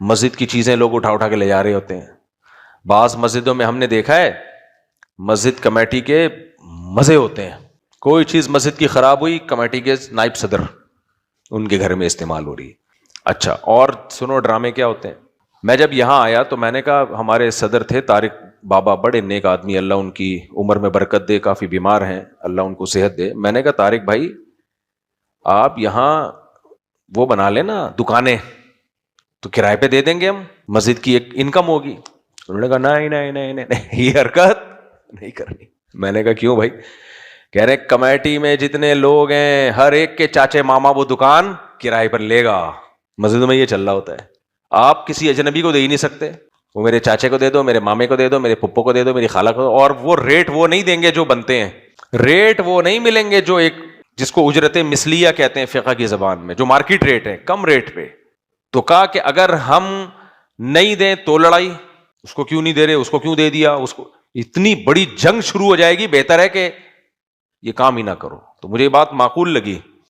مسجد کی چیزیں لوگ اٹھا اٹھا کے لے جا رہے ہوتے ہیں. بعض مسجدوں میں ہم نے دیکھا ہے مسجد کمیٹی کے مزے ہوتے ہیں, کوئی چیز مسجد کی خراب ہوئی, کمیٹی کے نائب صدر ان کے گھر میں استعمال ہو رہی ہے. اچھا, اور سنو ڈرامے کیا ہوتے ہیں. میں جب یہاں آیا تو میں نے کہا, ہمارے صدر تھے طارق بابا, بڑے نیک آدمی, اللہ ان کی عمر میں برکت دے, کافی بیمار ہیں, اللہ ان کو صحت دے. میں نے کہا طارق بھائی آپ یہاں وہ بنا لیں نا دکانیں, تو کرائے پہ دے دیں گے ہم, مسجد کی ایک انکم ہوگی. انہوں نے کہا نہیں نہیں نہیں نہیں, یہ حرکت نہیں کرنی. میں نے کہا کیوں بھائی؟ کہہ رہے کمیٹی میں جتنے لوگ ہیں ہر ایک کے چاچے ماما وہ دکان کرائے پر لے گا. مسجد میں یہ چل رہا ہوتا ہے. آپ کسی اجنبی کو دے ہی نہیں سکتے, وہ میرے چاچے کو دے دو, میرے مامے کو دے دو, میرے پھپھو کو دے دو, میری خالہ کو دو, اور وہ ریٹ وہ نہیں دیں گے جو بنتے ہیں, ریٹ وہ نہیں ملیں گے جو ایک جس کو اجرت مثلیہ کہتے ہیں فقہ کی زبان میں, جو مارکیٹ ریٹ ہے, کم ریٹ پہ. تو کہا کہ اگر ہم نہیں دیں تو لڑائی, اس کو کیوں نہیں دے رہے, اس کو کیوں دے دیا, اس کو اتنی بڑی جنگ شروع ہو جائے گی, بہتر ہے کہ یہ کام ہی نہ کرو. تو مجھے یہ بات معقول لگی.